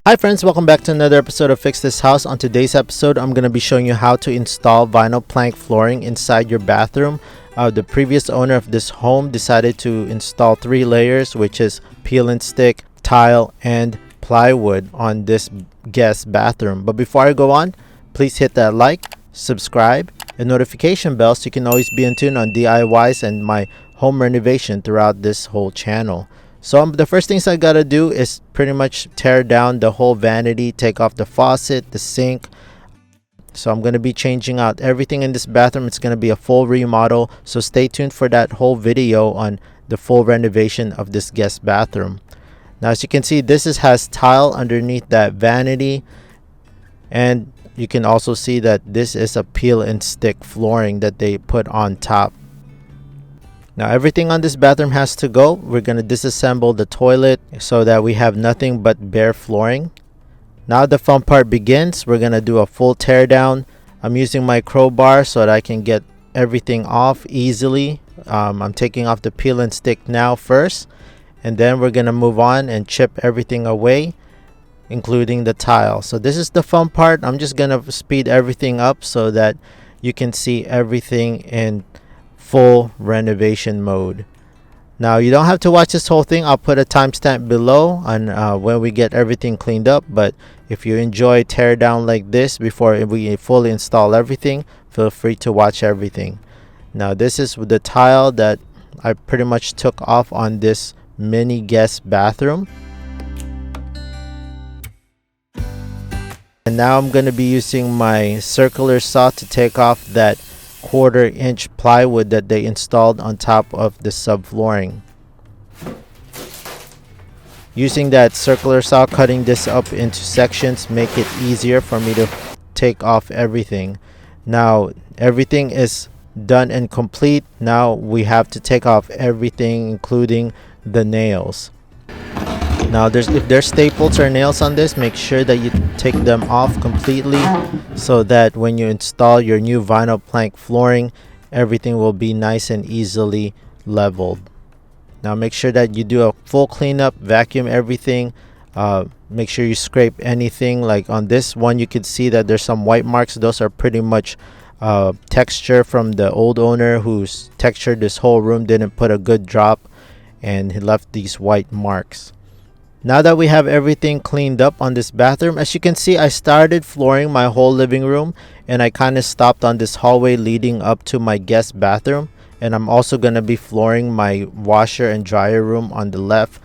Hi friends, welcome back to another episode of Fix This House. On today's episode, I'm going to be showing you how to install vinyl plank flooring inside your bathroom. The previous owner of this home decided to install 3 layers, which is peel and stick, tile, and plywood on this guest bathroom. But before I go on, please hit that like, subscribe, and notification bell so you can always be in tune on DIYs and my home renovation throughout this whole channel. So the first things I gotta do is pretty much tear down the whole vanity, take off the faucet, the sink. So I'm gonna be changing out everything in this bathroom. It's gonna be a full remodel, so stay tuned for that whole video on the full renovation of this guest bathroom. Now as you can see, this has tile underneath that vanity, and you can also see that this is a peel and stick flooring that they put on top. Now everything on this bathroom has to go. We're going to disassemble the toilet so that we have nothing but bare flooring. Now the fun part begins. We're going to do a full tear down. I'm using my crowbar so that I can get everything off easily. I'm taking off the peel and stick now first, and then we're going to move on and chip everything away, including the tile. So this is the fun part. I'm just going to speed everything up so that you can see everything in full renovation mode. Now you don't have to watch this whole thing. I'll put a timestamp below on when we get everything cleaned up. But if you enjoy tear down like this before we fully install everything, feel free to watch everything. Now this is the tile that I pretty much took off on this mini guest bathroom. And now I'm going to be using my circular saw to take off that 1/4 inch plywood that they installed on top of the subflooring. Using that circular saw, cutting this up into sections make it easier for me to take off everything. Now everything is done and complete. Now we have to take off everything, including the nails. Now if there's staples or nails on this, make sure that you take them off completely so that when you install your new vinyl plank flooring, everything will be nice and easily leveled. Now make sure that you do a full cleanup, vacuum everything. Make sure you scrape anything. Like on this one, you can see that there's some white marks. Those are pretty much texture from the old owner who's textured this whole room, didn't put a good drop, and he left these white marks. Now that we have everything cleaned up on this bathroom, as you can see, I started flooring my whole living room, and I kind of stopped on this hallway leading up to my guest bathroom. And I'm also going to be flooring my washer and dryer room on the left.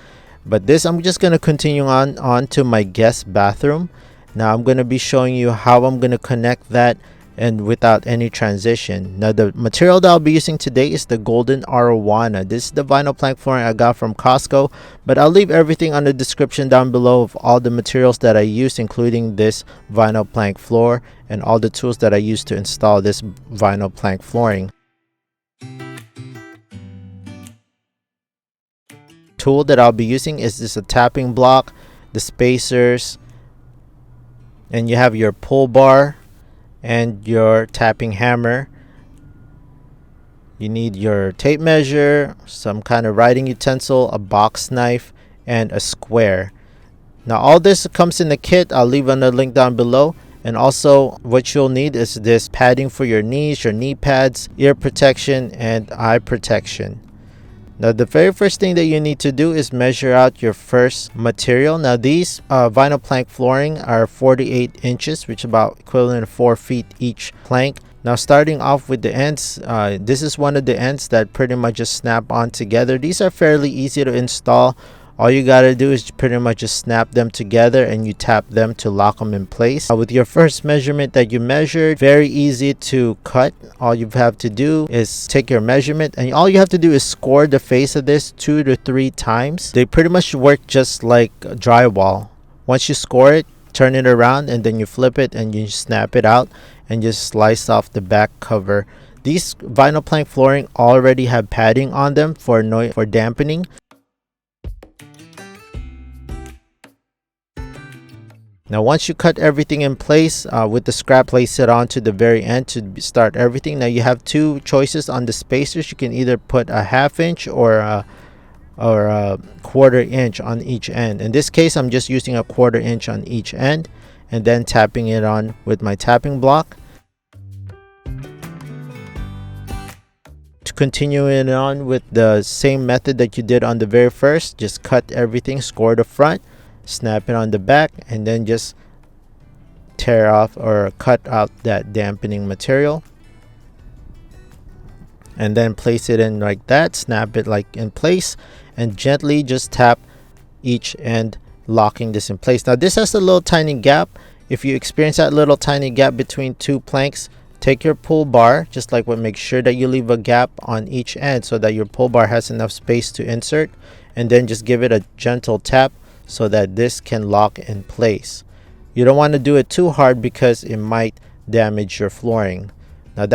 But this, I'm just going to continue on to my guest bathroom. Now I'm going to be showing you how I'm going to connect that and without any transition. Now the material that I'll be using today is the golden arowana. This is the vinyl plank flooring I got from Costco, but I'll leave everything on the description down below of all the materials that I used, including this vinyl plank floor and all the tools that I used to install this vinyl plank flooring. Tool that I'll be using is a tapping block, the spacers, and you have your pull bar and your tapping hammer. You need your tape measure, some kind of writing utensil, a box knife, and a square. Now all this comes in the kit. I'll leave another link down below. And also what you'll need is this padding for your knees, your knee pads, ear protection, and eye protection. Now the very first thing that you need to do is measure out your first material. Now these vinyl plank flooring are 48 inches, which is about equivalent to 4 feet each plank. Now starting off with the ends, this is one of the ends that pretty much just snap on together. These are fairly easy to install. All you gotta do is pretty much just snap them together and you tap them to lock them in place. With your first measurement that you measured, very easy to cut. All you have to do is take your measurement, and all you have to do is score the face of this 2 to 3 times. They pretty much work just like drywall. Once you score it, turn it around, and then you flip it and you snap it out and just slice off the back cover. These vinyl plank flooring already have padding on them for dampening. Now once you cut everything in place with the scrap, place it on to the very end to start everything. Now you have 2 choices on the spacers. You can either put a 1/2 inch or or a 1/4 inch on each end. In this case, I'm just using a 1/4 inch on each end and then tapping it on with my tapping block. To continue it on with the same method that you did on the very first, just cut everything, score the front, snap it on the back, and then just tear off or cut out that dampening material, and then place it in like that, snap it like in place, and gently just tap each end, locking this in place. Now this has a little tiny gap. If you experience that little tiny gap between two planks, take your pull bar, just like what, make sure that you leave a gap on each end so that your pull bar has enough space to insert, and then just give it a gentle tap so that this can lock in place. You don't want to do it too hard because it might damage your flooring. Now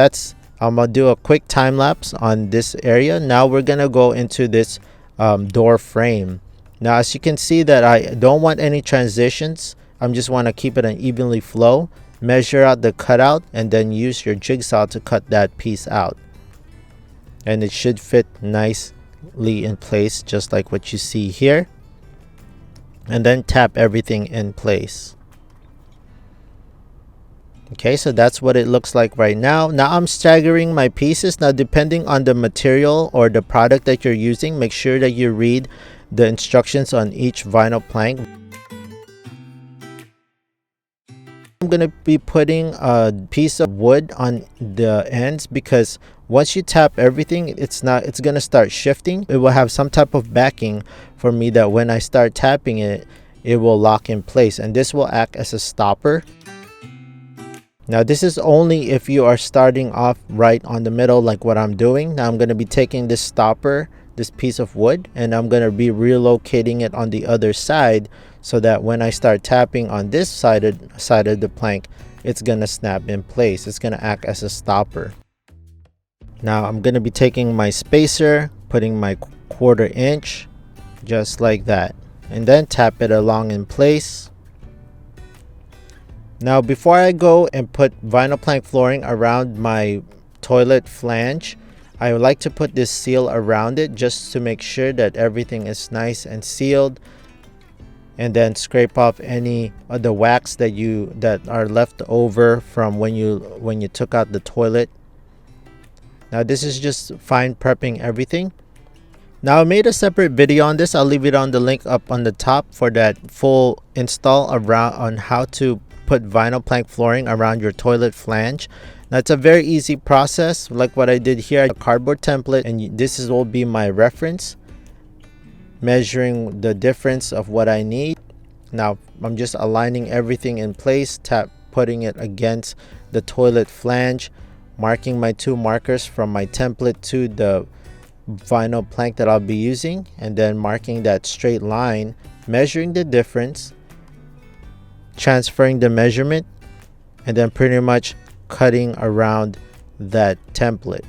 I'm gonna do a quick time lapse on this area. Now we're gonna go into this door frame. Now as you can see that I don't want any transitions. I just want to keep it an evenly flow. Measure out the cutout and then use your jigsaw to cut that piece out, and it should fit nicely in place just like what you see here, and then tap everything in place. Okay, so that's what it looks like right now. Now I'm staggering my pieces. Now depending on the material or the product that you're using, make sure that you read the instructions on each vinyl plank. I'm going to be putting a piece of wood on the ends because once you tap everything, it's going to start shifting. It will have some type of backing for me that when I start tapping it, it will lock in place, and this will act as a stopper. Now this is only if you are starting off right on the middle like what I'm doing. Now I'm going to be taking this stopper, this piece of wood, and I'm going to be relocating it on the other side so that when I start tapping on this side of the plank, it's going to snap in place. It's going to act as a stopper. Now I'm going to be taking my spacer, putting my 1/4 inch just like that, and then tap it along in place. Now before I go and put vinyl plank flooring around my toilet flange, I would like to put this seal around it just to make sure that everything is nice and sealed, and then scrape off any of the wax that are left over from when you took out the toilet. Now this is just fine prepping everything. Now I made a separate video on this. I'll leave it on the link up on the top for that full install around on how to put vinyl plank flooring around your toilet flange. Now it's a very easy process like what I did here. A cardboard template, and this will be my reference, measuring the difference of what I need. Now I'm just aligning everything in place, putting it against the toilet flange, marking my 2 markers from my template to the vinyl plank that I'll be using, and then marking that straight line, measuring the difference, transferring the measurement, and then pretty much cutting around that template.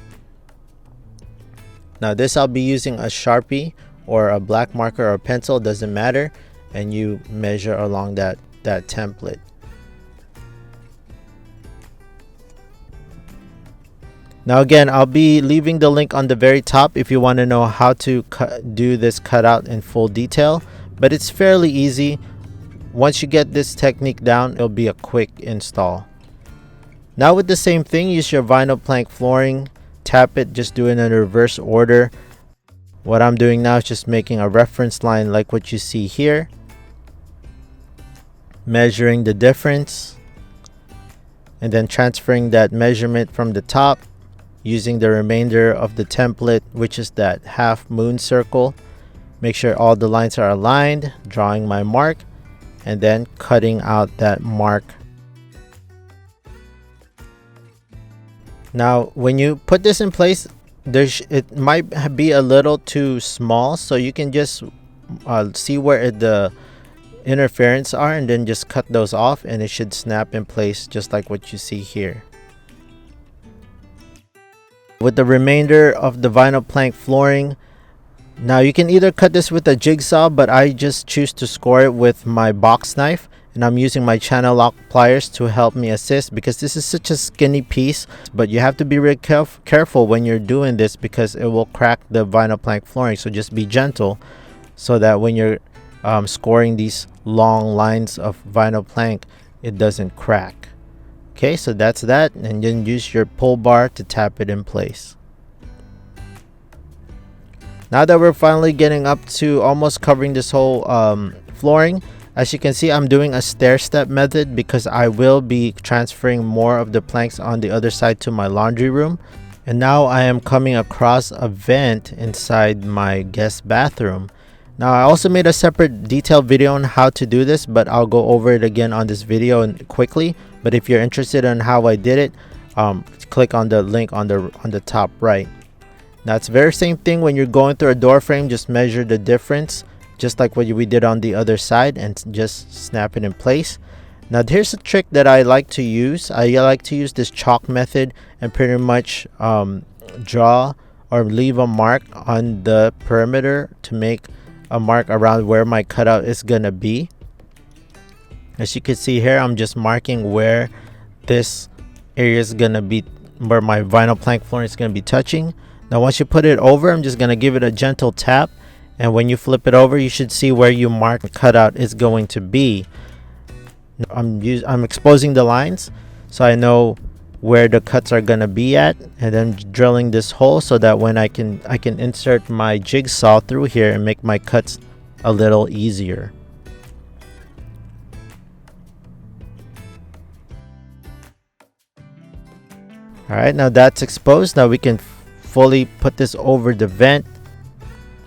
Now this I'll be using a Sharpie or a black marker or a pencil, doesn't matter, and you measure along that template. Now again, I'll be leaving the link on the very top if you want to know how to do this cutout in full detail, but it's fairly easy. Once you get this technique down, it'll be a quick install. Now with the same thing, use your vinyl plank flooring, tap it, just do it in a reverse order. What I'm doing now is just making a reference line like what you see here, measuring the difference, and then transferring that measurement from the top, using the remainder of the template, which is that half moon circle. Make sure all the lines are aligned, drawing my mark, and then cutting out that mark. Now when you put this in place, it might be a little too small, so you can just see where the interference are and then just cut those off, and it should snap in place just like what you see here. With the remainder of the vinyl plank flooring, now you can either cut this with a jigsaw, but I just choose to score it with my box knife, and I'm using my channel lock pliers to help me assist because this is such a skinny piece. But you have to be really careful when you're doing this because it will crack the vinyl plank flooring. So just be gentle so that when you're scoring these long lines of vinyl plank, it doesn't crack. Okay, so that's that, and then use your pull bar to tap it in place. Now that we're finally getting up to almost covering this whole flooring, as you can see, I'm doing a stair step method because I will be transferring more of the planks on the other side to my laundry room. And now I am coming across a vent inside my guest bathroom. Now I also made a separate detailed video on how to do this, but I'll go over it again on this video quickly. But if you're interested in how I did it, click on the link on the top right. Now it's very same thing when you're going through a door frame. Just measure the difference, just like what we did on the other side, and just snap it in place. Now here's a trick that I like to use. I like to use this chalk method and pretty much draw or leave a mark on the perimeter to make a mark around where my cutout is gonna be. As you can see here, I'm just marking where this area is gonna be, where my vinyl plank flooring is gonna be touching. Now once you put it over, I'm just gonna give it a gentle tap, and when you flip it over, you should see where you mark the cutout is going to be. I'm exposing the lines so I know where the cuts are gonna be at, and then drilling this hole so that when I can insert my jigsaw through here and make my cuts a little easier. Alright, now that's exposed. Now we can fully put this over the vent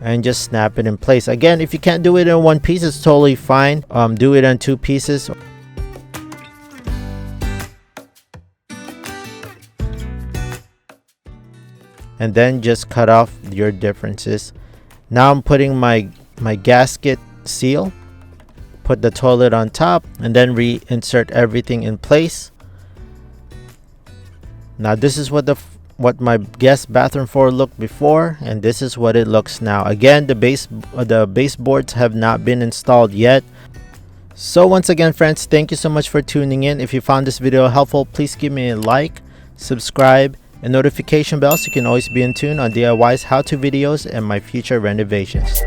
and just snap it in place. Again, if you can't do it in one piece, it's totally fine. Do it in two pieces. And then just cut off your differences. Now I'm putting my gasket seal, put the toilet on top, and then reinsert everything in place. Now this is what my guest bathroom floor looked before, and this is what it looks now. Again, the baseboards have not been installed yet. So once again, friends, thank you so much for tuning in. If you found this video helpful, please give me a like, subscribe, and notification bell so you can always be in tune on DIY's how-to videos and my future renovations.